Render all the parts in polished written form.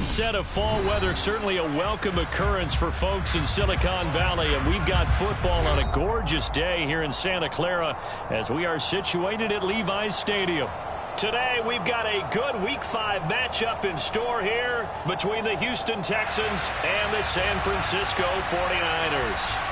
onset of fall weather, certainly a welcome occurrence for folks in Silicon Valley. And we've got football on a gorgeous day here in Santa Clara as we are situated at Levi's Stadium. Today, we've got a good Week 5 matchup in store here between the Houston Texans and the San Francisco 49ers.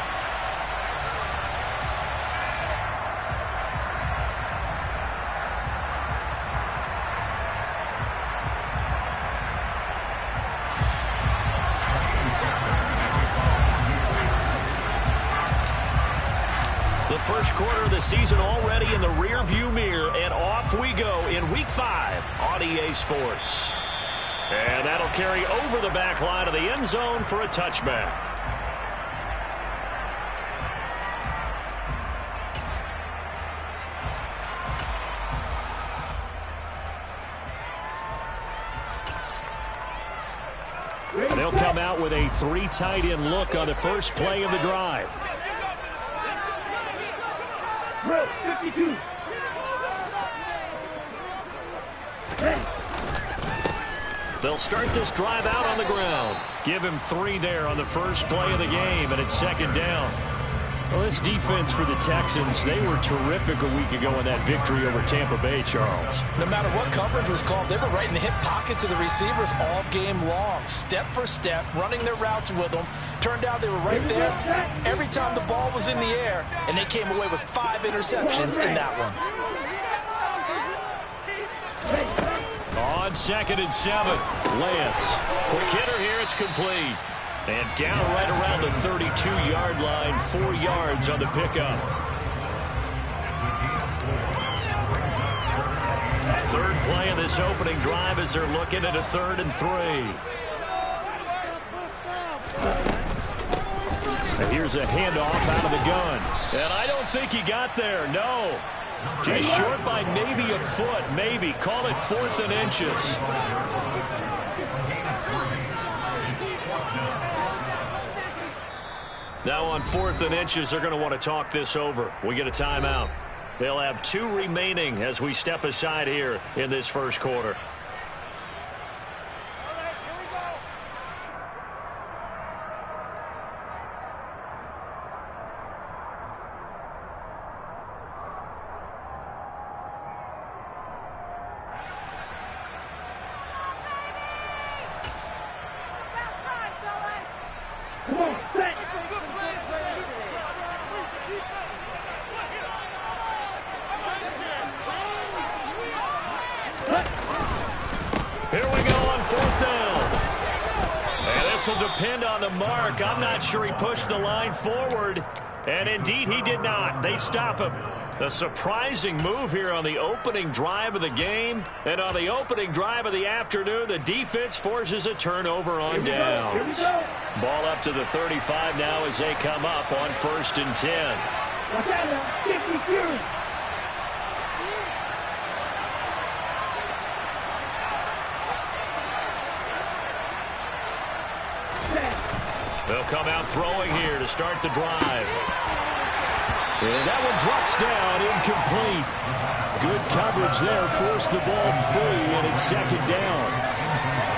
First quarter of the season already in the rearview mirror, and off we go in Week 5 on EA Sports. And that'll carry over the back line of the end zone for a touchback. And they'll come out with a 3 tight end look on the first play of the drive. 52. They'll start this drive out on the ground. Give him 3 there on the first play of the game, and it's second down. Well, this defense for the Texans, they were terrific a week ago in that victory over Tampa Bay, Charles. No matter what coverage was called, they were right in the hip pockets of the receivers all game long. Step for step, running their routes with them. Turned out they were right there every time the ball was in the air, and they came away with 5 interceptions in that one. On 2nd and 7, Lance. Quick hitter here, it's complete. And down right around the 32-yard line, 4 yards on the pickup. Third play of this opening drive as they're looking at a 3rd and 3. And here's a handoff out of the gun. And I don't think he got there, no. Just short by maybe a foot, maybe. Call it 4th and inches. Now on 4th and inches, they're going to want to talk this over. We get a timeout. They'll have 2 remaining as we step aside here in this first quarter. Here we go on 4th down. And this will depend on the mark. I'm not sure he pushed the line forward. And indeed, he did not. They stop him. A surprising move here on the opening drive of the game. And on the opening drive of the afternoon, the defense forces a turnover on downs. Ball up to the 35 now as they come up on 1st and 10. They'll come out throwing here to start the drive. And that one drops down, incomplete. Good coverage there, forced the ball free, and it's 2nd down.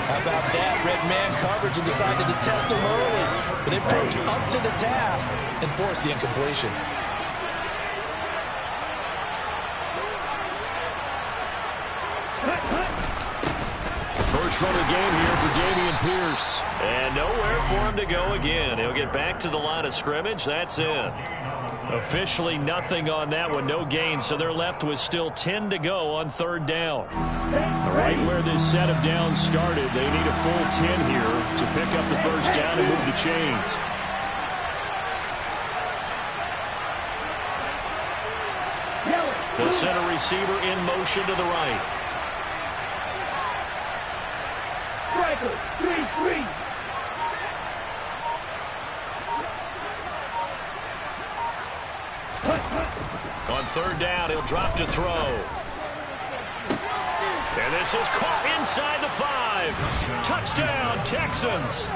How about that? Red man coverage and decided to test them early. But they proved up to the task and forced the incompletion. First run of the game here for Dameon Pierce. And nowhere for him to go again. He'll get back to the line of scrimmage. That's it. Officially nothing on that one. No gain. So they're left with still 10 to go on 3rd down. Right where this set of downs started, they need a full 10 here to pick up the first down and move the chains. The center receiver in motion to the right. Striker, 3-3. On 3rd down, he'll drop to throw. And this is caught inside the 5. Touchdown, Texans.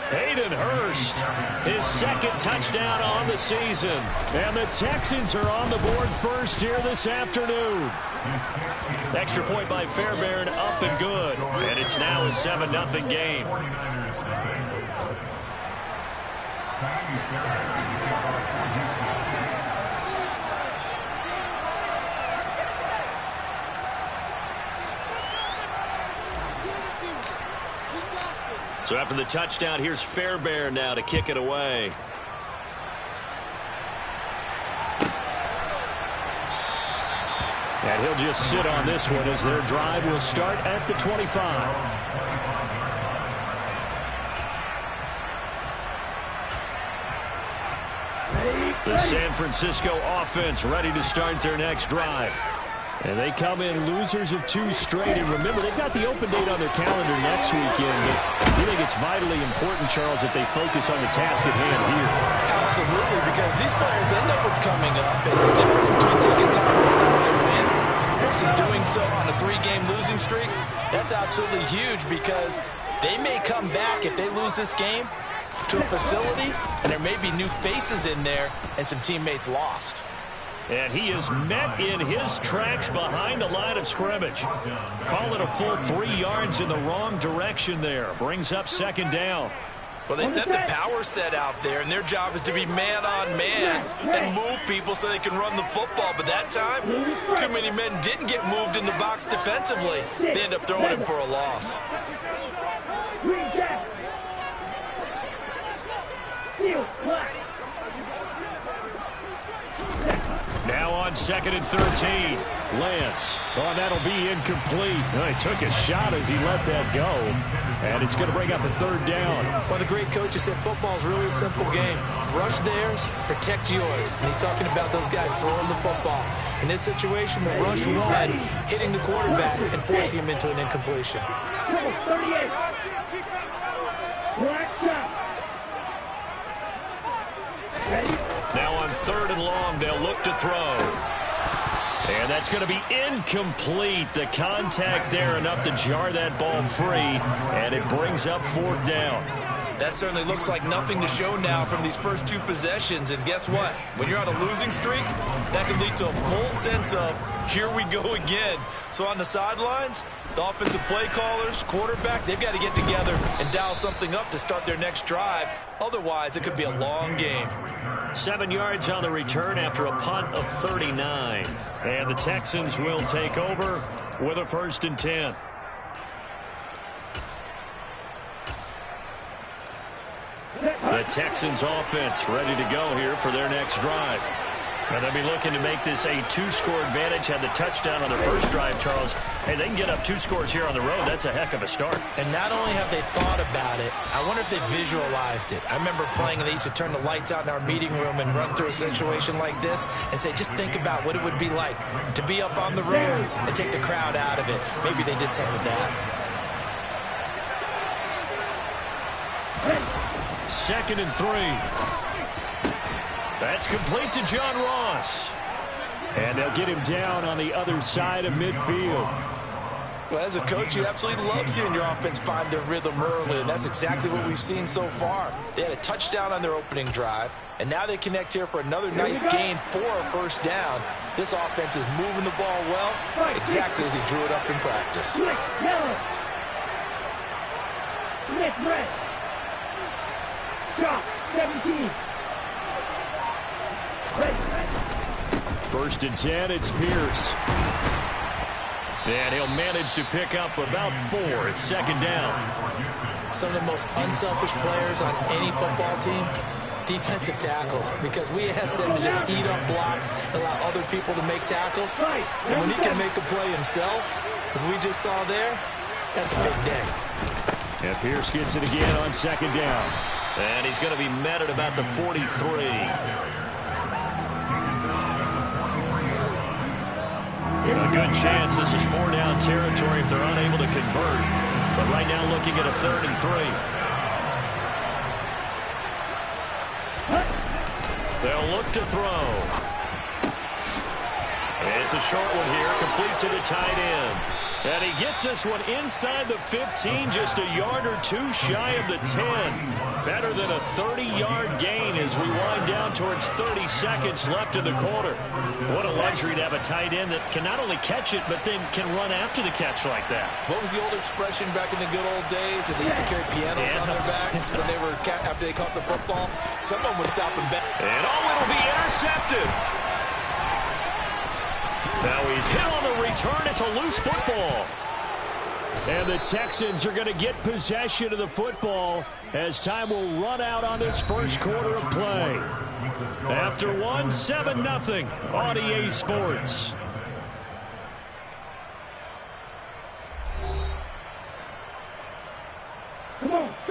Hayden Hurst his second touchdown on the season. And the Texans are on the board first here this afternoon. Extra point by Fairbairn, up and good. And it's now a 7-0 game. So after the touchdown, here's Fairbairn now to kick it away. And he'll just sit on this one as their drive will start at the 25. The San Francisco offense ready to start their next drive. And they come in losers of 2 straight. And remember, they've got the open date on their calendar next weekend. But we think it's vitally important, Charles, that they focus on the task at hand here. Absolutely, because these players, they know what's coming up. And the difference between taking time to win versus doing so on a 3-game losing streak, that's absolutely huge because they may come back if they lose this game to a facility, and there may be new faces in there and some teammates lost. And he is met in his tracks behind the line of scrimmage. Call it a full 3 yards in the wrong direction there. Brings up second down. Well, they sent the power set out there, and their job is to be man-on-man and move people so they can run the football. But that time, too many men didn't get moved in the box defensively. They end up throwing him for a loss. Now on 2nd and 13. Lance. Oh, that'll be incomplete. He took a shot as he let that go. And it's going to bring up a 3rd down. Well, the great coach said football is really a simple game. Rush theirs, protect yours. And he's talking about those guys throwing the football. In this situation, the rush one, hitting the quarterback and forcing him into an incompletion. 38. Black shot. Ready? Now on 3rd and long, they'll look to throw. And that's going to be incomplete. The contact there enough to jar that ball free. And it brings up 4th down. That certainly looks like nothing to show now from these first 2 possessions. And guess what? When you're on a losing streak, that can lead to a full sense of, here we go again. So on the sidelines, the offensive play callers, quarterback, they've got to get together and dial something up to start their next drive. Otherwise, it could be a long game. 7 yards on the return after a punt of 39. And the Texans will take over with a 1st and 10. The Texans offense ready to go here for their next drive. And they'll be looking to make this a 2-score advantage. Had the touchdown on their first drive, Charles. Hey, they can get up 2 scores here on the road. That's a heck of a start. And not only have they thought about it, I wonder if they visualized it. I remember playing, and they used to turn the lights out in our meeting room and run through a situation like this and say, just think about what it would be like to be up on the road and take the crowd out of it. Maybe they did some of that. 2nd and 3. That's complete to John Ross. And they'll get him down on the other side of midfield. Well, as a coach, you absolutely love seeing your offense find their rhythm early, and that's exactly what we've seen so far. They had a touchdown on their opening drive, and now they connect here for another nice gain for a 1st down. This offense is moving the ball well, exactly as he drew it up in practice. Yellow. Red. Drop. 17. 1st and 10, it's Pierce. And he'll manage to pick up about 4. It's 2nd down. Some of the most unselfish players on any football team, defensive tackles, because we ask them to just eat up blocks, allow other people to make tackles. And when he can make a play himself, as we just saw there, that's a big day. And Pierce gets it again on 2nd down. And he's going to be met at about the 43. A good chance this is 4-down territory if they're unable to convert. But right now looking at a 3rd and 3. They'll look to throw. It's a short one here, complete to the tight end. And he gets this one inside the 15, just a yard or two shy of the 10. Better than a 30-yard gain as we wind down towards 30 seconds left in the quarter. What a luxury to have a tight end that can not only catch it, but then can run after the catch like that. What was the old expression back in the good old days that they used to carry pianos on their backs when they were after they caught the football? Someone would stop and bet. And it'll be intercepted. Now he's hit on the return. It's a loose football. And the Texans are going to get possession of the football as time will run out on this first quarter of play. After 7-0 on EA Sports.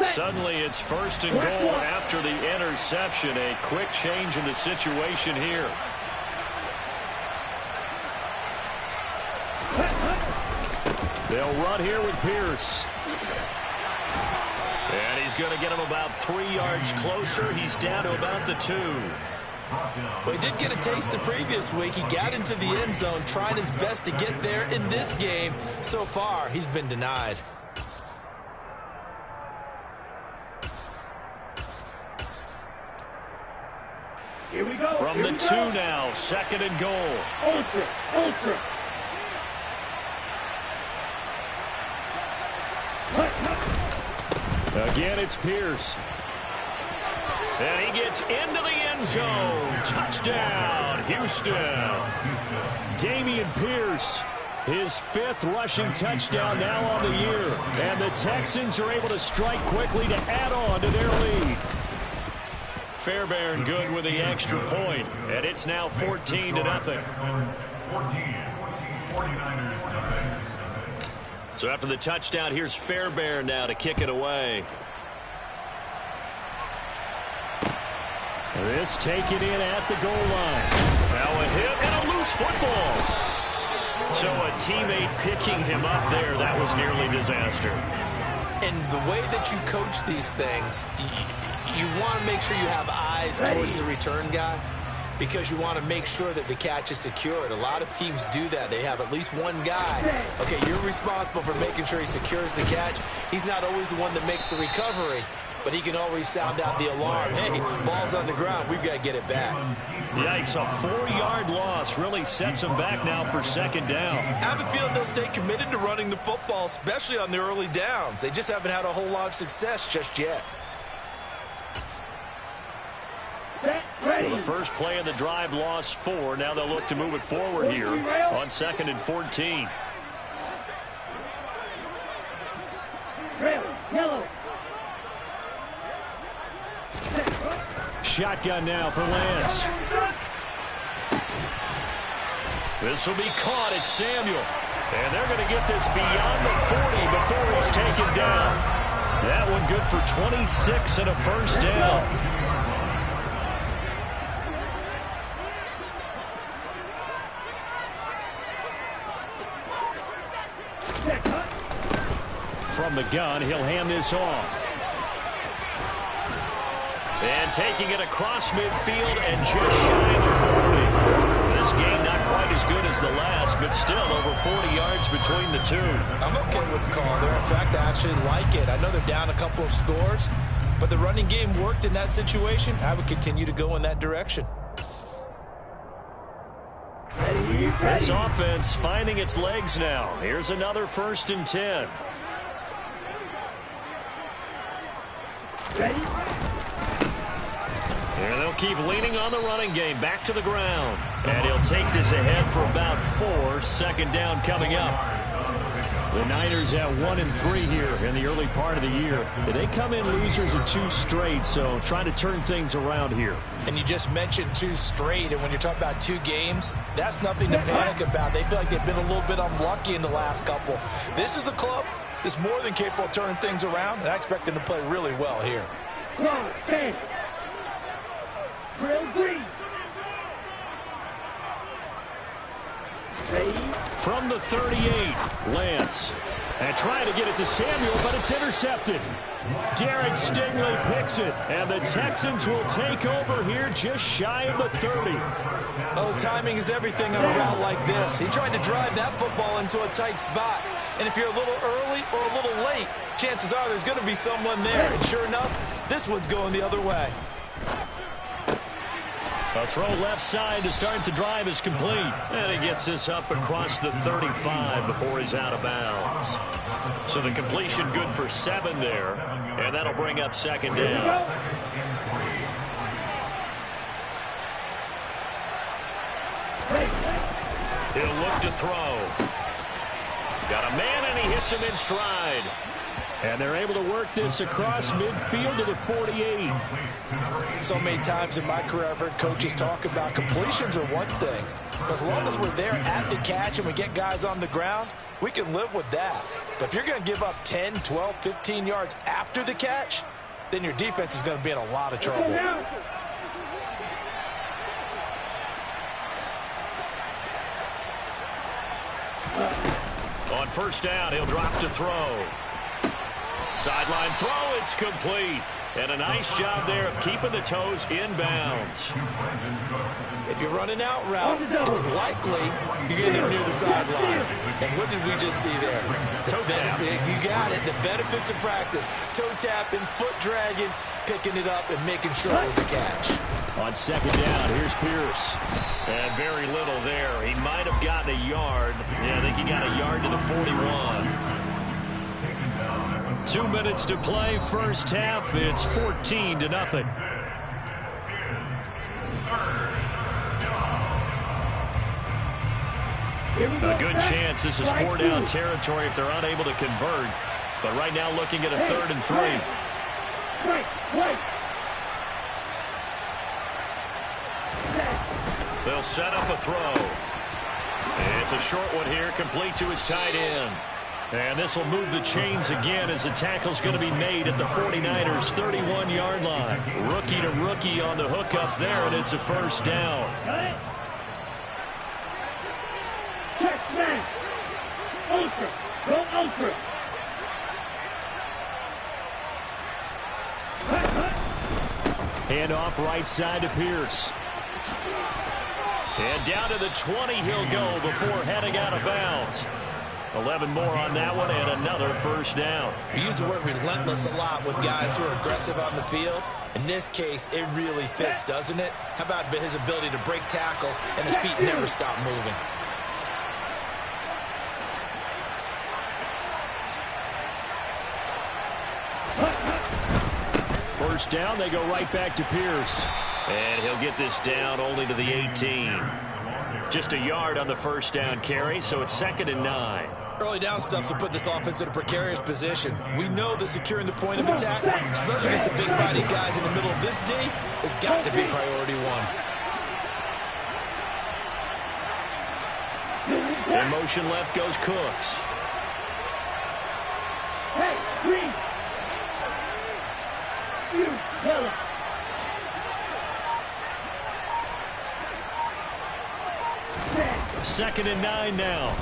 Suddenly it's 1st and goal after the interception. A quick change in the situation here. They'll run here with Pierce. And he's going to get him about 3 yards closer. He's down to about the 2. Well, he did get a taste the previous week. He got into the end zone, trying his best to get there in this game. So far, he's been denied. Here we go. From the 2 now, 2nd and goal. Ultra. Again, it's Pierce. And he gets into the end zone. Touchdown, Houston. Damian Pierce, his 5th rushing touchdown now on the year. And the Texans are able to strike quickly to add on to their lead. Fairbairn good with the extra point. And it's now 14-0. So after the touchdown, here's Fairbairn now to kick it away. This taken in at the goal line. Now a hit and a loose football. So a teammate picking him up there, that was nearly disaster. And the way that you coach these things, you want to make sure you have eyes towards the return guy, because you want to make sure that the catch is secured. A lot of teams do that. They have at least one guy. Okay, you're responsible for making sure he secures the catch. He's not always the one that makes the recovery, but he can always sound out the alarm. Hey, ball's on the ground. We've got to get it back. Yikes, a 4-yard loss really sets them back now for 2nd down. I have a feeling they'll stay committed to running the football, especially on the early downs. They just haven't had a whole lot of success just yet. Well, the first play of the drive lost 4. Now they'll look to move it forward here on 2nd and 14. Yellow. Shotgun now for Lance. This will be caught. It's Samuel. And they're going to get this beyond the 40 before he's taken down. That one good for 26 and a first down. From the gun, he'll hand this off. And taking it across midfield and just shy of the 40. This game not quite as good as the last, but still over 40 yards between the two. I'm okay with the call there. In fact, I actually like it. I know they're down a couple of scores, but the running game worked in that situation. I would continue to go in that direction. This offense finding its legs now. Here's another 1st and 10. Ready? And they'll keep leaning on the running game. Back to the ground. And he'll take this ahead for about 4. 2nd down coming up. The Niners at 1-3 here in the early part of the year. They come in losers of 2 straight, so trying to turn things around here. And you just mentioned 2 straight, and when you're talking about 2 games, that's nothing to panic about. They feel like they've been a little bit unlucky in the last couple. This is a club that's more than capable of turning things around, and I expect them to play really well here. From the 38, Lance. And trying to get it to Samuel, but it's intercepted. Derek Stingley picks it, and the Texans will take over here just shy of the 30. Oh, timing is everything on a route like this. He tried to drive that football into a tight spot. And if you're a little early or a little late, chances are there's going to be someone there. And sure enough, this one's going the other way. A throw left side to start the drive is complete. And he gets this up across the 35 before he's out of bounds. So the completion good for 7 there. And that'll bring up second down. He'll look to throw. Got a man, and he hits him in stride. And they're able to work this across midfield to the 48. So many times in my career, I've heard coaches talk about completions are one thing. But as long as we're there at the catch and we get guys on the ground, we can live with that. But if you're going to give up 10, 12, 15 yards after the catch, then your defense is going to be in a lot of trouble. On first down, he'll drop to throw. Sideline throw, it's complete. And a nice job there of keeping the toes inbounds. If you're running out route, it's likely you're going to get near the sideline. And what did we just see there? Toe tap. You got it. The benefits of practice. Toe tapping, foot dragging, picking it up, and making sure it was a catch. On second down, here's Pierce. And very little there. He might have gotten a yard. Yeah, I think he got a yard to the 41. 2 minutes to play, first half. It's 14-0. A good chance this is 4-down territory if they're unable to convert. But right now looking at a 3rd and 3. They'll set up a throw. It's a short one here, complete to his tight end. And this will move the chains again as the tackle's going to be made at the 49ers' 31-yard line. Rookie to rookie on the hook up there, and it's a first down. Check man. Ultra. Go ultra. Hand off right side to Pierce. And down to the 20 he'll go before heading out of bounds. 11 more on that one, and another first down. We use the word relentless a lot with guys who are aggressive on the field. In this case, it really fits, doesn't it? How about his ability to break tackles and his feet never stop moving? First down, they go right back to Pierce. And he'll get this down only to the 18. Just a yard on the first down carry, so it's 2nd and 9. Early down stuff will put this offense in a precarious position. We know that securing the point of attack, especially against the big-bodied guys in the middle of this D, has got to be priority one. In motion left goes Cooks. Hey, Green. You tell him. Second and 9 now.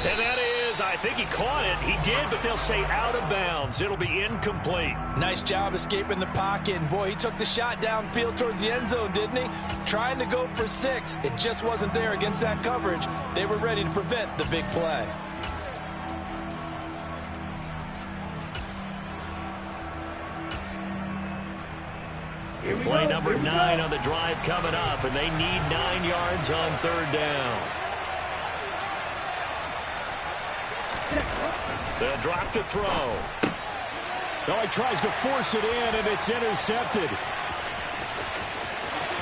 And that is, I think he caught it. He did, but they'll say out of bounds. It'll be incomplete. Nice job escaping the pocket. And boy, he took the shot downfield towards the end zone, didn't he? Trying to go for 6. It just wasn't there against that coverage. They were ready to prevent the big play. Play number 9 on the drive coming up, and they need 9 yards on 3rd down. They'll drop to throw. Oh, he tries to force it in, and it's intercepted.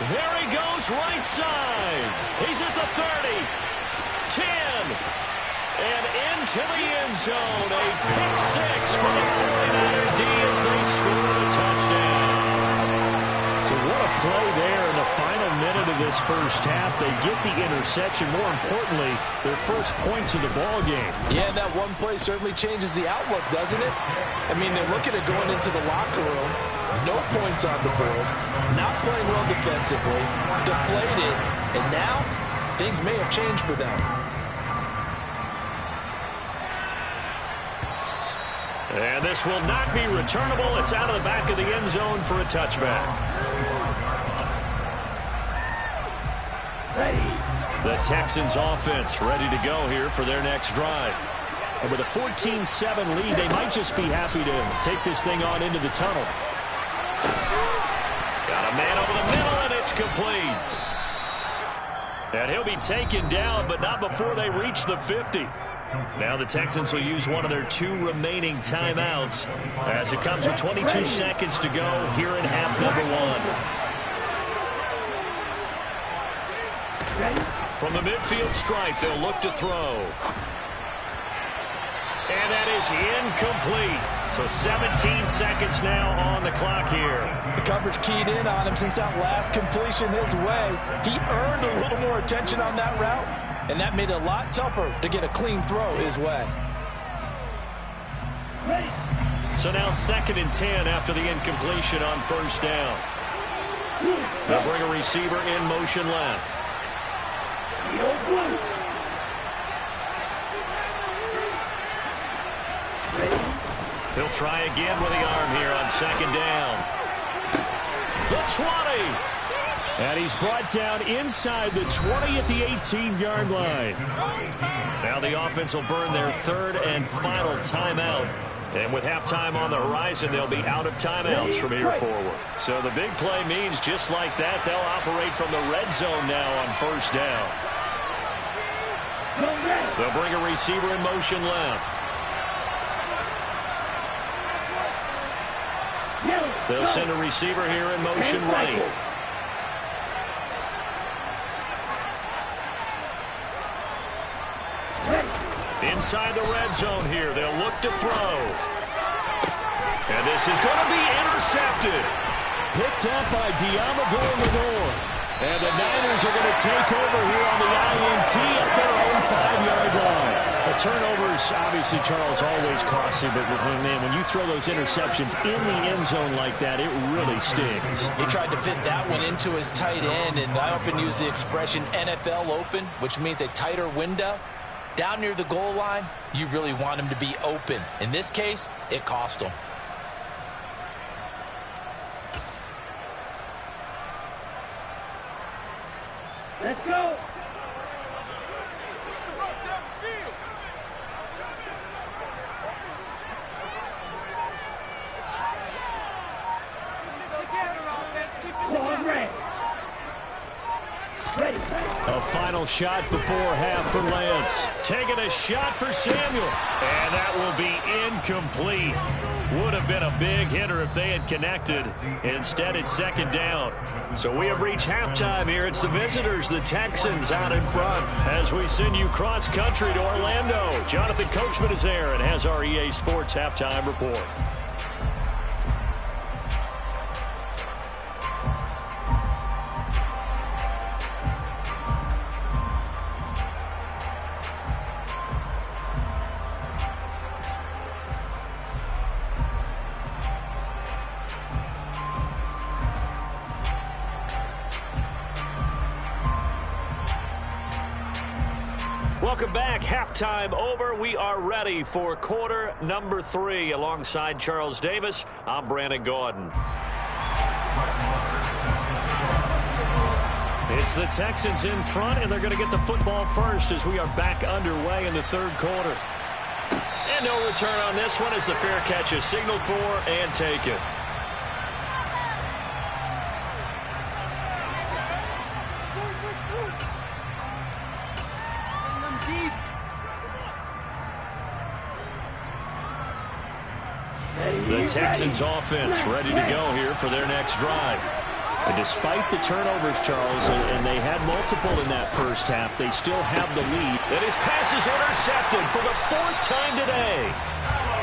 There he goes, right side. He's at the 30, 10, and into the end zone. A pick 6 for the 49er D as they score a touchdown. So what a play there in the final minute of this first half. They get the interception. More importantly, their first points of the ball game. Yeah, that one play certainly changes the outlook, doesn't it? I mean, they're looking at going into the locker room. No points on the board. Not playing well defensively. Deflated. And now, things may have changed for them. And this will not be returnable. It's out of the back of the end zone for a touchback. Ready. The Texans offense ready to go here for their next drive. And with a 14-7 lead, they might just be happy to take this thing on into the tunnel. Got a man over the middle, and it's complete. And he'll be taken down, but not before they reach the 50. Now the Texans will use one of their 2 remaining timeouts as it comes with 22 seconds to go here in half number 1. From the midfield stripe, they'll look to throw. And that is incomplete. So 17 seconds now on the clock here. The coverage keyed in on him since that last completion his way. He earned a little more attention on that route, and that made it a lot tougher to get a clean throw his way. So now 2nd and 10 after the incompletion on first down. They'll bring a receiver in motion left. He'll try again with the arm here on 2nd down. The 20. And he's brought down inside the 20 at the 18-yard line. Now the offense will burn their 3rd and final timeout. And with halftime on the horizon, they'll be out of timeouts from here forward. So the big play means just like that, they'll operate from the red zone now on first down. They'll bring a receiver in motion left. They'll send a receiver here in motion right. Inside the red zone here, they'll look to throw. And this is going to be intercepted. Picked up by Diamador Lenore. And the Niners are going to take over here on the INT at their own 5-yard line. The turnovers, obviously, Charles, always costly, but man, when you throw those interceptions in the end zone like that, it really stings. He tried to fit that one into his tight end, and I often use the expression NFL open, which means a tighter window. Down near the goal line, you really want him to be open. In this case, it cost him. Let's go. A final shot before half for Lance. Taking a shot for Samuel. And that will be incomplete. Would have been a big hitter if they had connected. Instead, it's 2nd down. So we have reached halftime here. It's the visitors, the Texans, out in front. As we send you cross-country to Orlando, Jonathan Coachman is there and has our EA Sports halftime report. Welcome back. Halftime over. We are ready for quarter number 3. Alongside Charles Davis, I'm Brandon Gordon. It's the Texans in front, and they're going to get the football first as we are back underway in the 3rd quarter. And no return on this one as the fair catch is signaled for and taken. The Texans offense ready to go here for their next drive. And despite the turnovers, Charles, and they had multiple in that first half, they still have the lead. And his pass is intercepted for the 4th time today.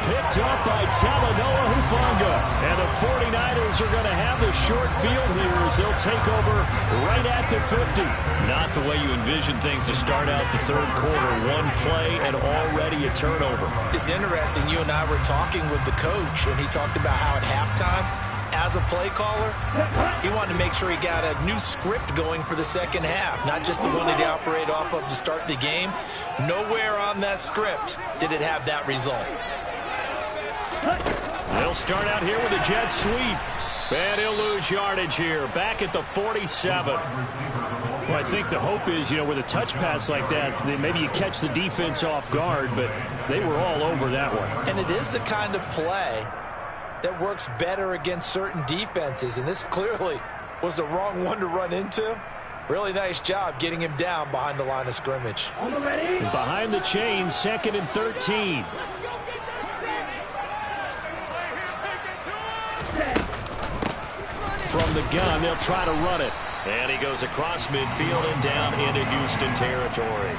Picked up by Talanoa Hufanga. And the 49ers are going to have the short field here as they'll take over right at the 50. Not the way you envision things to start out the 3rd quarter. One play and already a turnover. It's interesting. You and I were talking with the coach, and he talked about how at halftime, as a play caller, he wanted to make sure he got a new script going for the 2nd half, not just the one that he operated off of to start the game. Nowhere on that script did it have that result. They'll start out here with a jet sweep. And he'll lose yardage here. Back at the 47. Well, I think the hope is, with a touch pass like that, maybe you catch the defense off guard, but they were all over that one. And it is the kind of play that works better against certain defenses, and this clearly was the wrong one to run into. Really nice job getting him down behind the line of scrimmage. Behind the chains, 2nd and 13. From the gun, they'll try to run it. And he goes across midfield and down into Houston territory.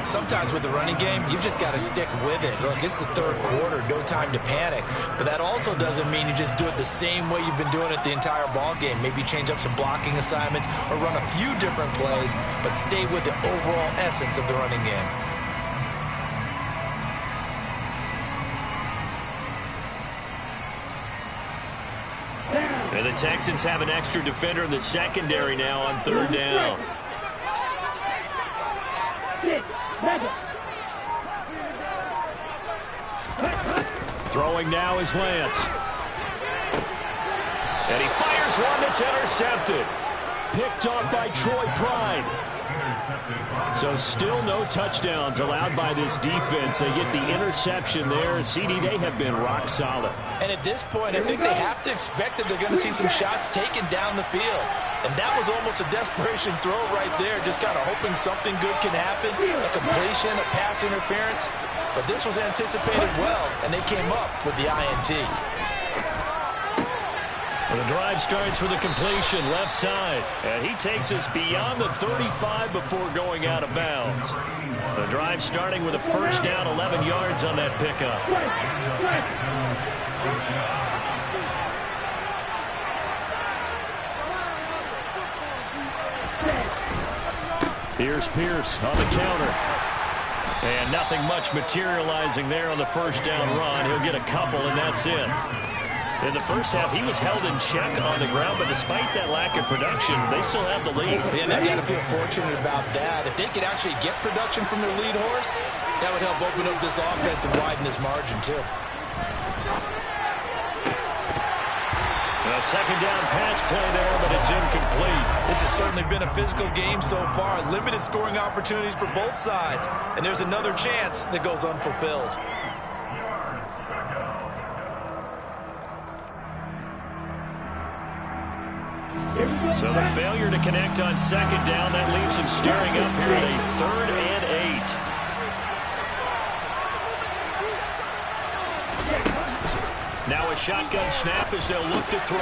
Sometimes with the running game, you've just got to stick with it. Look, it's the 3rd quarter, no time to panic. But that also doesn't mean you just do it the same way you've been doing it the entire ball game. Maybe change up some blocking assignments or run a few different plays, but stay with the overall essence of the running game. And the Texans have an extra defender in the secondary now on 3rd down. Throwing now is Lance. And he fires one that's intercepted. Picked off by Troy Pride. So still no touchdowns allowed by this defense. They get the interception there. CD, they have been rock solid. And at this point, I think they have to expect that they're going to see some shots taken down the field. And that was almost a desperation throw right there, just kind of hoping something good can happen, a completion, a pass interference. But this was anticipated well, and they came up with the INT. The drive starts with a completion left side, and he takes us beyond the 35 before going out of bounds. The drive starting with a 1st down, 11 yards on that pickup. Here's Pierce on the counter. And nothing much materializing there on the 1st down run. He'll get a couple, and that's it. In the first half, he was held in check on the ground, but despite that lack of production, they still have the lead. Yeah, they've got to feel fortunate about that. If they could actually get production from their lead horse, that would help open up this offense and widen this margin, too. A 2nd down pass play there, but it's incomplete. This has certainly been a physical game so far. Limited scoring opportunities for both sides. And there's another chance that goes unfulfilled. So the failure to connect on 2nd down, that leaves him staring up here at a 3rd and 8. Now a shotgun snap as they'll look to throw.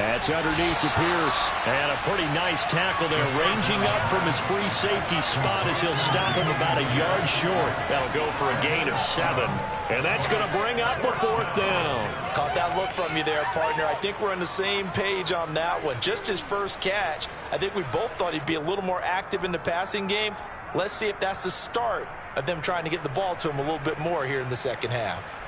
That's underneath to Pierce. And a pretty nice tackle there, ranging up from his free safety spot as he'll stop him about a yard short. That'll go for a gain of 7. And that's going to bring up a 4th down. Caught that look from you there, partner. I think we're on the same page on that one. Just his first catch. I think we both thought he'd be a little more active in the passing game. Let's see if that's the start of them trying to get the ball to him a little bit more here in the second half.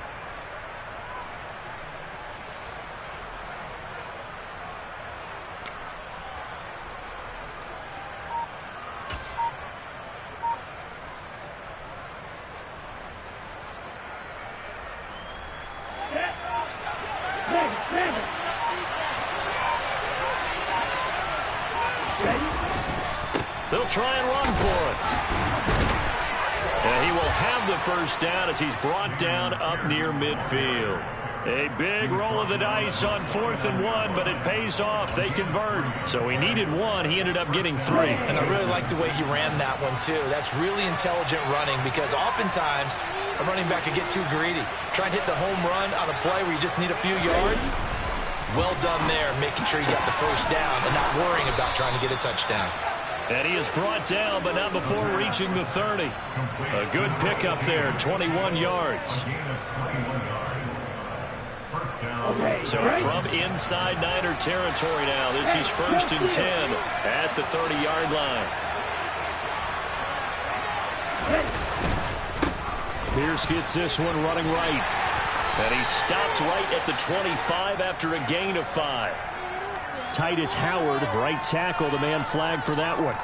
They'll try and run for it. And he will have the 1st down as he's brought down up near midfield. A big roll of the dice on 4th and 1, but it pays off. They convert. So he needed 1. He ended up getting 3. And I really like the way he ran that one, too. That's really intelligent running because oftentimes a running back can get too greedy. Try and hit the home run on a play where you just need a few yards. Well done there, making sure you got the 1st down and not worrying about trying to get a touchdown. And he is brought down, but not before reaching the 30. A good pickup there, 21 yards. So from inside Niner territory now, this is 1st and 10 at the 30-yard line. Pierce gets this one running right. And he stopped right at the 25 after a gain of 5. Titus Howard, right tackle, the man flagged for that one.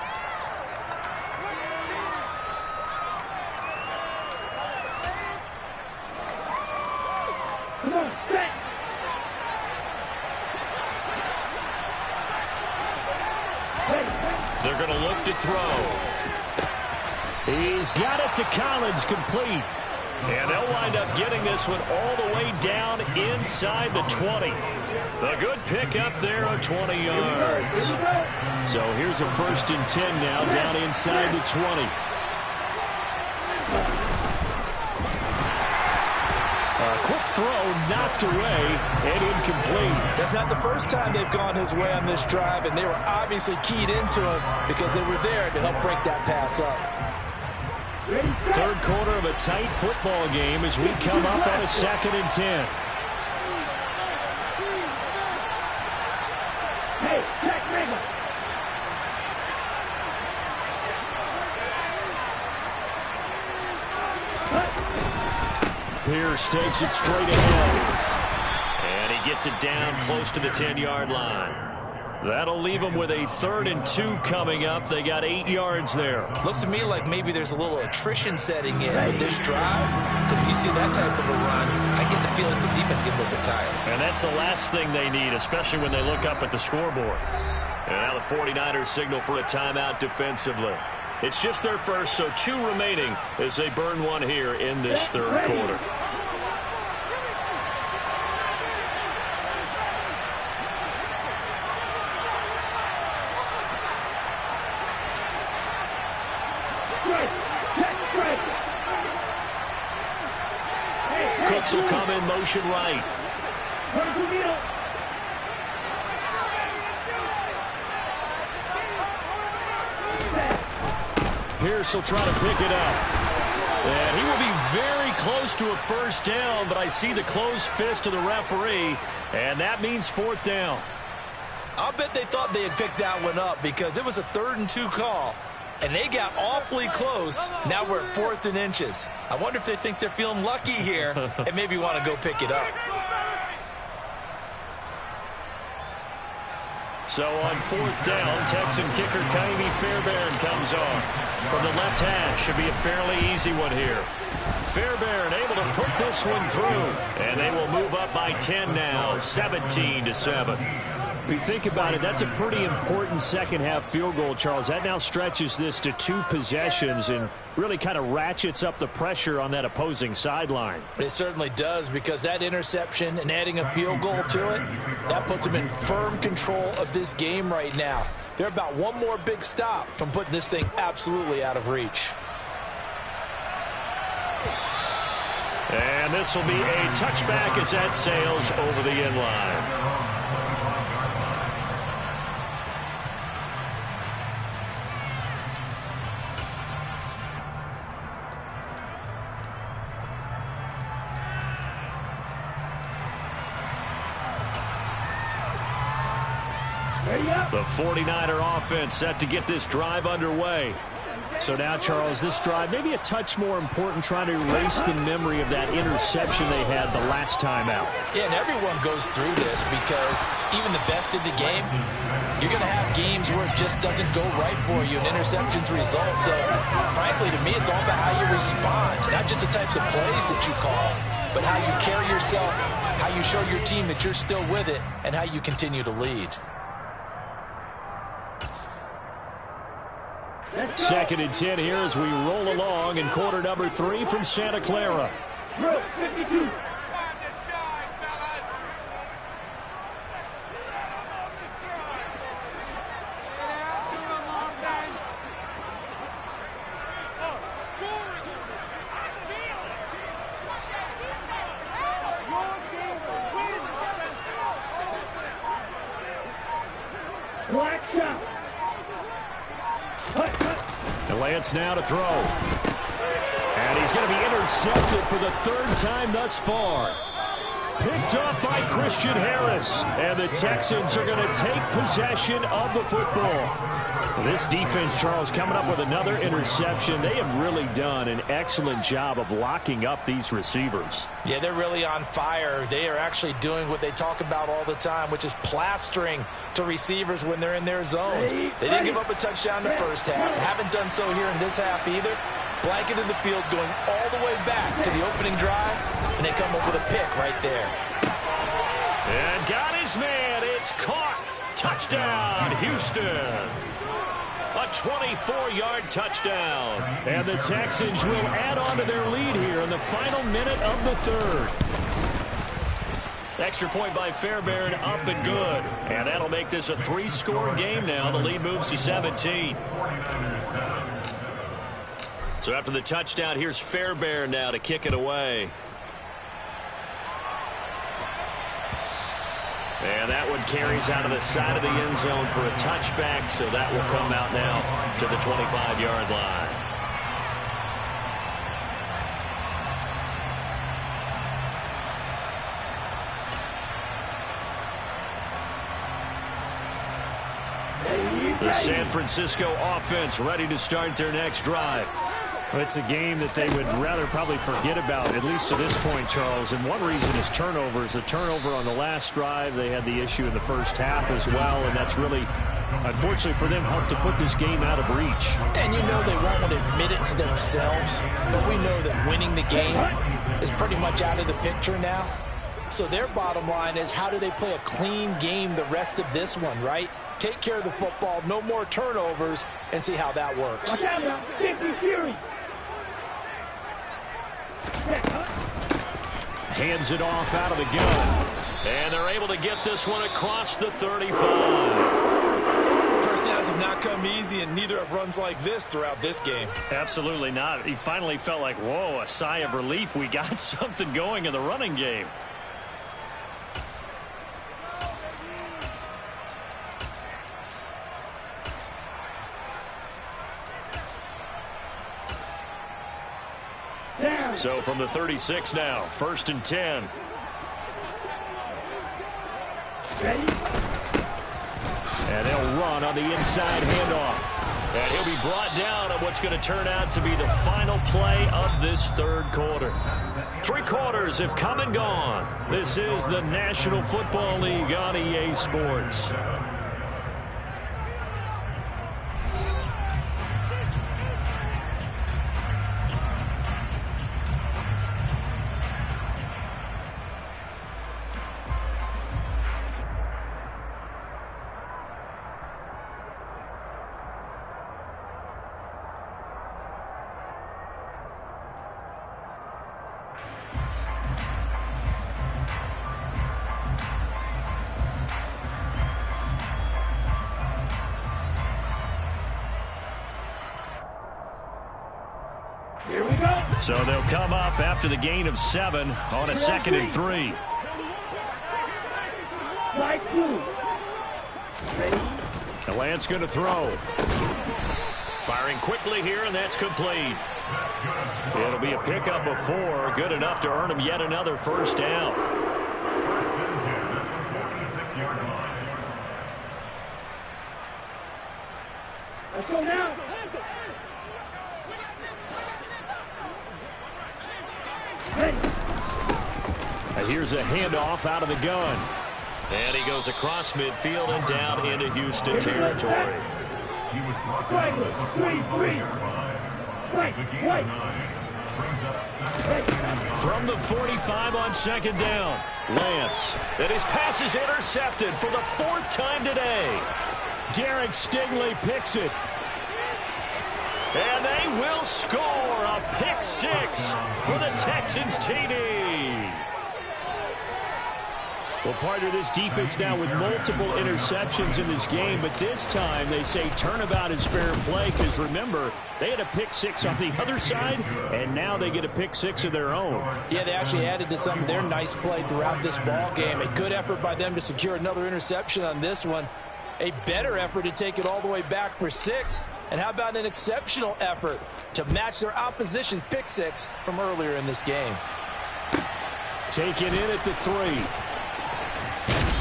They're They're going to look to throw. He's got it to Collins, complete. And they'll wind up getting this one all the way down inside the 20. A good pick up there of 20 yards. So here's a 1st and 10 now down inside the 20. A quick throw knocked away and incomplete. That's not the first time they've gone his way on this drive, and they were obviously keyed into him because they were there to help break that pass up. 3rd quarter of a tight football game as we come up on a 2nd and 10. Hey, check Raymond. Pierce takes it straight ahead. And he gets it down close to the 10-yard line. That'll leave them with a 3rd and 2 coming up. They got 8 yards there. Looks to me like maybe there's a little attrition setting in with this drive, because when you see that type of a run, I get the feeling the defense get a little bit tired. And that's the last thing they need, especially when they look up at the scoreboard. And now the 49ers signal for a timeout defensively. It's just their first, so 2 remaining as they burn one here in this 3rd quarter. Cooks will come in motion right. Pierce will try to pick it up. And he will be very close to a 1st down, but I see the closed fist of the referee, and that means 4th down. I'll bet they thought they had picked that one up because it was a 3rd and 2 call. And they got awfully close. Now we're at 4th and inches. I wonder if they think they're feeling lucky here and maybe want to go pick it up. So on 4th down, Texan kicker Kaimi Fairbairn comes on. From the left hash, should be a fairly easy one here. Fairbairn able to put this one through. And they will move up by 10 now, 17-7. When you think about it, that's a pretty important 2nd half field goal, Charles. That now stretches this to 2 possessions and really kind of ratchets up the pressure on that opposing sideline. It certainly does, because that interception and adding a field goal to it, that puts them in firm control of this game right now. They're about one more big stop from putting this thing absolutely out of reach. And this will be a touchback as that sails over the end line. The 49er offense set to get this drive underway. So now, Charles, this drive maybe a touch more important, trying to erase the memory of that interception they had the last time out. Yeah, and everyone goes through this because even the best in the game, you're going to have games where it just doesn't go right for you and interceptions result. So, frankly, to me, it's all about how you respond, not just the types of plays that you call, but how you carry yourself, how you show your team that you're still with it, and how you continue to lead. 2nd and 10 here as we roll along in quarter number 3 from Santa Clara. 52. Black shot. And Lance now to throw. And he's going to be intercepted for the 3rd time thus far. Picked off by Christian Harris. And the Texans are going to take possession of the football. This defense, Charles, coming up with another interception. They have really done an excellent job of locking up these receivers. Yeah, they're really on fire. They are actually doing what they talk about all the time, which is plastering to receivers when they're in their zones. They didn't give up a touchdown in the first half. Haven't done so here in this half either. Blanketed the field going all the way back to the opening drive, and they come up with a pick right there. And got his man. It's caught. Touchdown, Houston. A A 24-yard touchdown. And the Texans will add on to their lead here in the final minute of the third. Extra point by Fairbairn, up and good. And that'll make this a 3-score game now. The lead moves to 17. So after the touchdown, here's Fairbairn now to kick it away. And that one carries out of the side of the end zone for a touchback, so that will come out now to the 25-yard line. The San Francisco offense ready to start their next drive. Well, it's a game that they would rather probably forget about, at least to this point, Charles. And one reason is turnovers. A turnover on the last drive. They had the issue in the first half as well, and that's really, unfortunately for them, helped to put this game out of reach. And you know they won't want to admit it to themselves, but we know that winning the game is pretty much out of the picture now. So their bottom line is, how do they play a clean game the rest of this one, right? Take care of the football, no more turnovers, and see how that works. Watch out now. 50 Fury. Hands it off out of the gun. And they're able to get this one across the 35. First downs have not come easy, and neither have runs like this throughout this game. Absolutely not. He finally felt like, whoa, a sigh of relief. We got something going in the running game. So from the 36 now, 1st and 10. And they'll run on the inside handoff. And he'll be brought down on what's going to turn out to be the final play of this third quarter. 3 quarters have come and gone. This is the National Football League on EA Sports. Here we go. So they'll come up after the gain of 7 on a 2nd and 3. Side 2. Ready. And Lance going to throw. Firing quickly here, and that's complete. It'll be a pickup of 4, good enough to earn him yet another first down. Let's go now. Ready. Here's a handoff out of the gun. And he goes across midfield and down into Houston territory. Strikers. 3-3. Right. Right. From the 45 on 2nd down, Lance. And his pass is intercepted for the 4th time today. Derek Stingley picks it. And they will score a pick 6 for the Texans TD. Well, part of this defense now with multiple interceptions in this game, but this time they say turnabout is fair play because, remember, they had a pick 6 on the other side, and now they get a pick 6 of their own. Yeah, they actually added to some of their nice play throughout this ball game. A good effort by them to secure another interception on this one. A better effort to take it all the way back for 6. And how about an exceptional effort to match their opposition's pick 6 from earlier in this game? Taken in at the 3.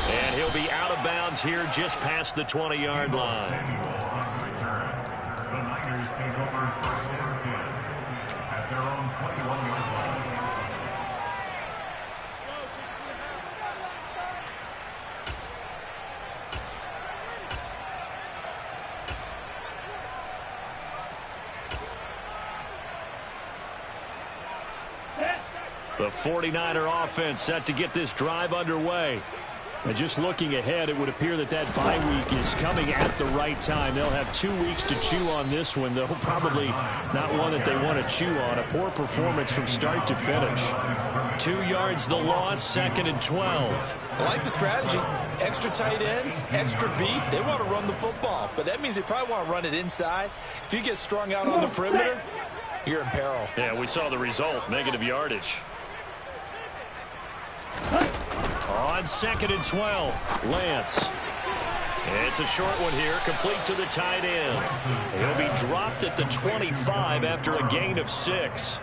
And he'll be out of bounds here just past the 20-yard line. The Niners take over first and 10 at their own 21-yard line. The 49er offense set to get this drive underway. And just looking ahead, it would appear that that bye week is coming at the right time. They'll have 2 weeks to chew on this one, though probably not one that they want to chew on. A poor performance from start to finish. 2 yards the loss, 2nd and 12. I like the strategy. Extra tight ends, extra beef. They want to run the football, but that means they probably want to run it inside. If you get strung out on the perimeter, you're in peril. Yeah, we saw the result, negative yardage. On 2nd and 12, Lance. It's a short one here, complete to the tight end. He'll be dropped at the 25 after a gain of 6.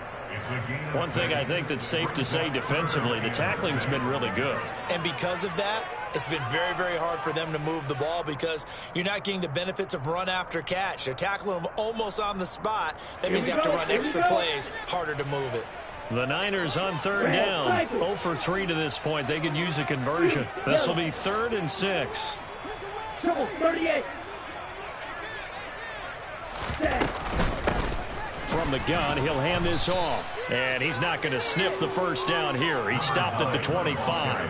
One thing I think that's safe to say defensively, the tackling's been really good. And because of that, it's been very, very hard for them to move the ball because you're not getting the benefits of run after catch. They're tackling them almost on the spot. That means you have to run extra plays, harder to move it. The Niners on 3rd down, 0 for 3 to this point. They could use a conversion. This will be 3rd and 6. Triple 38. From the gun, he'll hand this off. And he's not going to sniff the first down here. He stopped at the 25.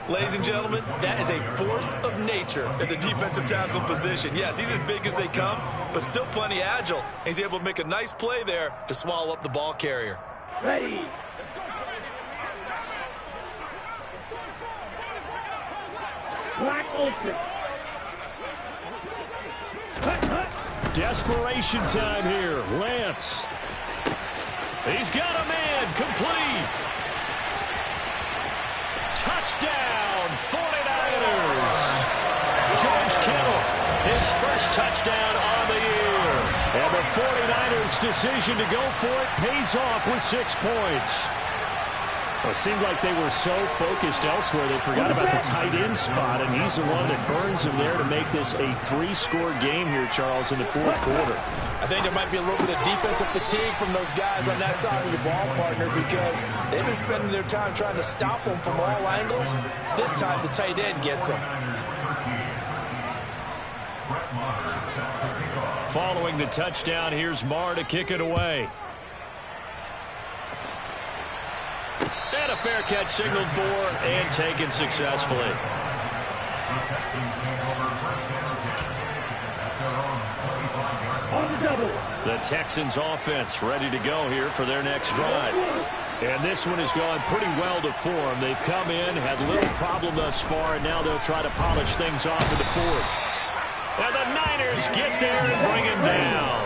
Ladies and gentlemen, that is a force of nature at the defensive tackle position. Yes, he's as big as they come, but still plenty agile. He's able to make a nice play there to swallow up the ball carrier. Ready. Black Ultra. Desperation time here. Lance. He's got a man, complete. Touchdown, 49ers. George Kittle, his first touchdown on the year. And the 49ers' decision to go for it pays off with 6 points. Well, it seemed like they were so focused elsewhere they forgot about the tight end spot, and he's the one that burns him there to make this a 3-score game here, Charles, in the 4th quarter. I think there might be a little bit of defensive fatigue from those guys on that side of the ball, partner, because they've been spending their time trying to stop them from all angles. This time the tight end gets them. Following the touchdown, here's Marr to kick it away. And a fair catch signaled for and taken successfully. The Texans offense ready to go here for their next drive. And this one has gone pretty well to form. They've come in, had little problem thus far, and now they'll try to polish things off in the 4th. And the Niners get there and bring him down.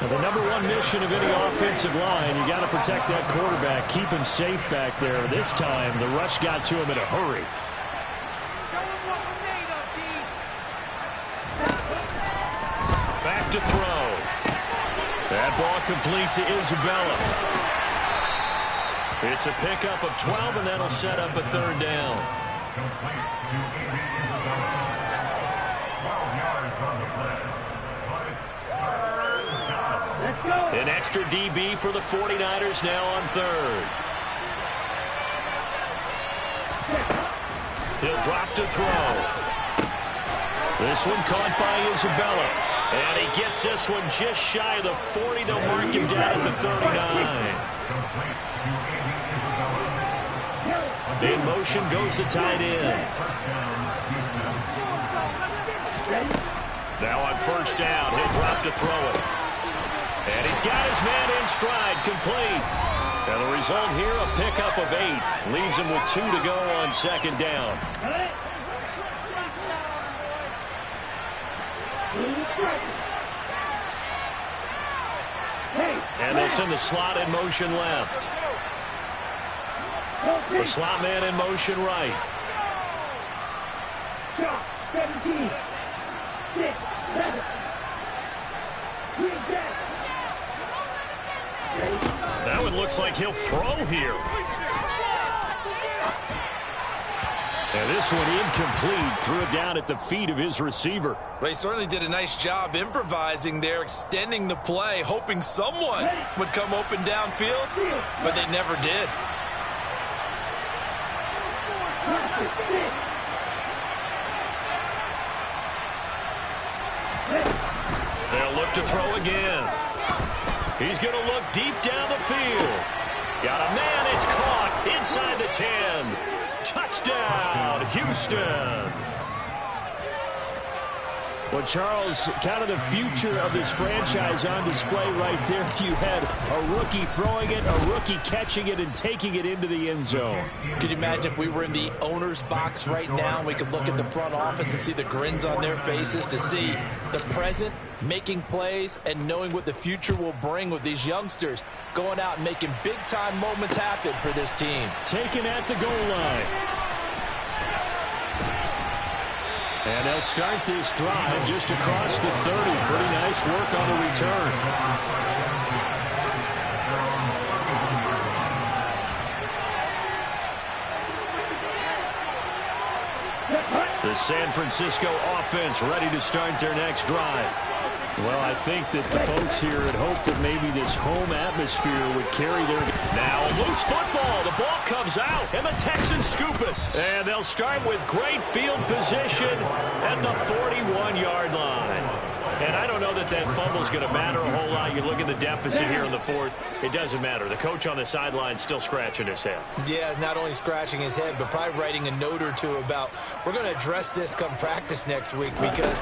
Now, the #1 mission of any offensive line, you got to protect that quarterback, keep him safe back there. This time, the rush got to him in a hurry. Back to throw. That ball complete to Isabella. It's a pickup of 12, and that'll set up a 3rd down. An extra DB for the 49ers now on 3rd. He'll drop to throw. This one caught by Isabella. And he gets this one just shy of the 40. They'll mark him down at the 39. In motion goes the tight end. Now on 1st down, he'll drop to throw it. And he's got his man in stride, complete. And the result here, a pickup of 8. Leaves him with 2 to go on 2nd down. And they'll send the slot in motion left. The slot man in motion right. 17. 6, 7. That one looks like he'll throw here. And this one incomplete. Threw it down at the feet of his receiver. Well, he certainly did a nice job improvising there, extending the play, hoping someone would come open downfield, but they never did. They'll look to throw again. He's going to look deep down the field. Got a man, it's caught inside the 10. Touchdown, Houston. Well, Charles, kind of the future of this franchise on display right there. You had a rookie throwing it, a rookie catching it, and taking it into the end zone. Could you imagine if we were in the owner's box right now and we could look at the front office and see the grins on their faces, to see the present making plays and knowing what the future will bring with these youngsters going out and making big-time moments happen for this team. Taken at the goal line. And they'll start this drive just across the 30. Pretty nice work on the return. The San Francisco offense ready to start their next drive. Well, I think that the folks here had hoped that maybe this home atmosphere would carry their... Now a loose football. The ball comes out, and the Texans scoop it. And they'll start with great field position at the 41-yard line. And I don't know that that fumble is going to matter a whole lot. You look at the deficit here in the fourth. It doesn't matter. The coach on the sideline still scratching his head. Yeah, not only scratching his head, but probably writing a note or two about, we're going to address this come practice next week, because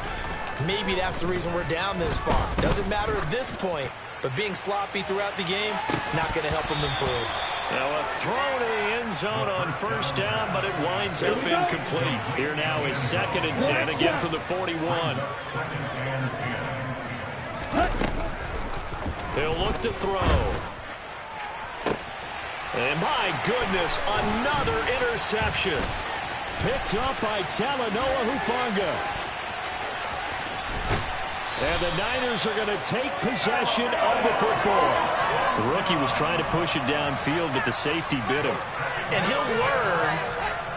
maybe that's the reason we're down this far. Doesn't matter at this point, but being sloppy throughout the game, not going to help him improve. Now a throw to the end zone on first down, but it winds up incomplete. Here now is 2nd and 10, again from the 41. He'll look to throw. And my goodness, another interception. Picked up by Talanoa Hufanga. And the Niners are going to take possession of the football. The rookie was trying to push it downfield, but the safety bit him. And he'll learn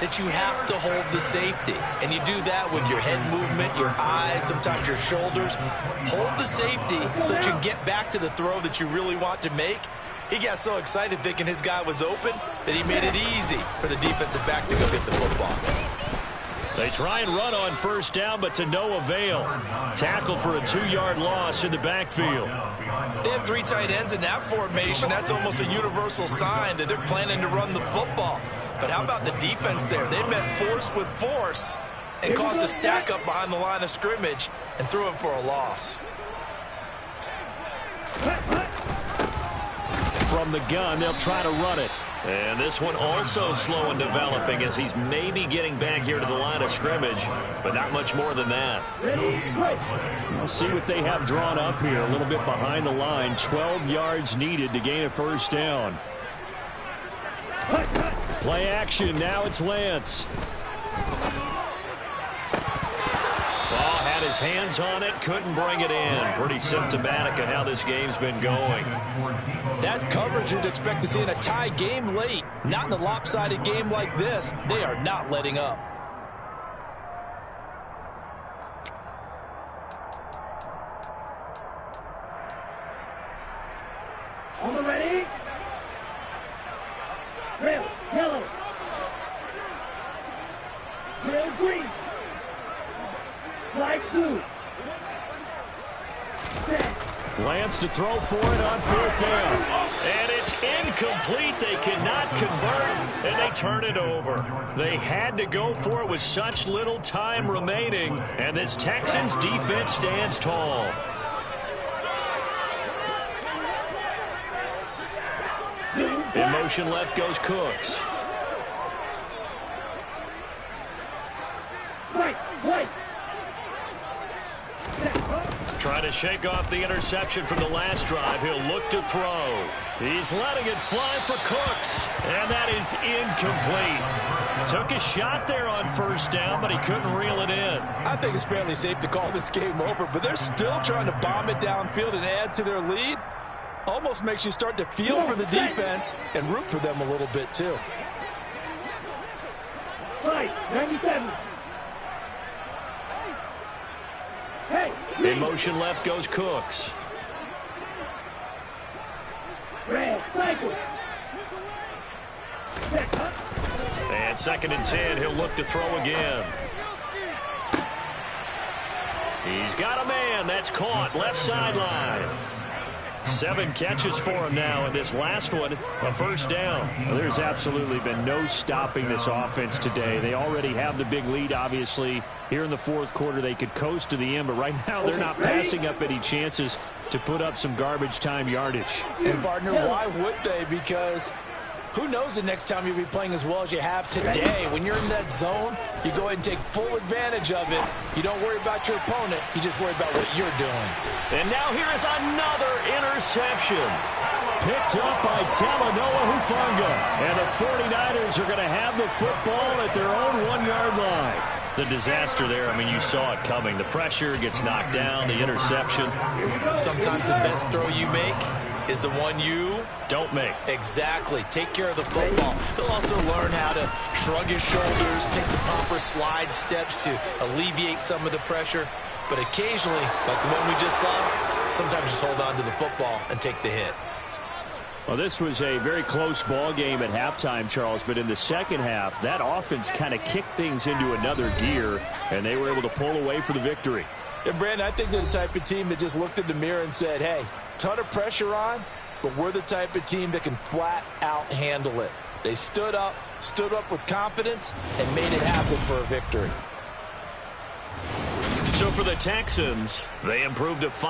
that you have to hold the safety. And you do that with your head movement, your eyes, sometimes your shoulders. Hold the safety so that you can get back to the throw that you really want to make. He got so excited thinking his guy was open that he made it easy for the defensive back to go get the football. They try and run on first down, but to no avail. Tackled for a 2-yard loss in the backfield. They have 3 tight ends in that formation. That's almost a universal sign that they're planning to run the football. But how about the defense there? They met force with force and caused a stack up behind the line of scrimmage and threw him for a loss. From the gun, they'll try to run it. And this one also slow in developing as he's maybe getting back here to the line of scrimmage, but not much more than that. We'll see what they have drawn up here. A little bit behind the line. 12 yards needed to gain a first down. Play action. Now it's Lance. Ball had his hands on it, couldn't bring it in. Pretty symptomatic of how this game's been going. That's coverage you'd expect to see in a tie game late. Not in a lopsided game like this. They are not letting up. On the ready. Red, yellow. Red, green. Light blue. Set. Lance to throw for it on 4th down. And it's incomplete. They cannot convert, and they turn it over. They had to go for it with such little time remaining, and this Texans defense stands tall. In motion left goes Cooks. Right. Trying to shake off the interception from the last drive. He'll look to throw. He's letting it fly for Cooks, and that is incomplete. Took a shot there on first down, but he couldn't reel it in. I think it's fairly safe to call this game over, but they're still trying to bomb it downfield and add to their lead. Almost makes you start to feel for the defense and root for them a little bit, too. Right. 97. Hey. In motion left goes Cooks. Red. Cycle. And 2nd and 10, he'll look to throw again. He's got a man. That's caught. Left sideline. 7 catches for him now, and this last one, a first down. Well, there's absolutely been no stopping this offense today. They already have the big lead, obviously. Here in the fourth quarter, they could coast to the end, but right now they're not passing up any chances to put up some garbage time yardage. And, partner, why would they? Because who knows the next time you'll be playing as well as you have today. When you're in that zone, you go ahead and take full advantage of it. You don't worry about your opponent. You just worry about what you're doing. And now here is another interception. Picked up by Talanoa Hufanga. And the 49ers are going to have the football at their own 1-yard line. The disaster there, I mean, you saw it coming. The pressure gets knocked down, the interception. Sometimes the best throw you make is the one you don't make. Exactly. Take care of the football. He'll also learn how to shrug his shoulders, take the proper slide steps to alleviate some of the pressure. But occasionally, like the one we just saw, sometimes just hold on to the football and take the hit. Well, this was a very close ball game at halftime, Charles, but in the second half, that offense kind of kicked things into another gear, and they were able to pull away for the victory. And, Brandon, I think they're the type of team that just looked in the mirror and said, hey, ton of pressure on, but we're the type of team that can flat out handle it. They stood up with confidence, and made it happen for a victory. So for the Texans, they improved to 5.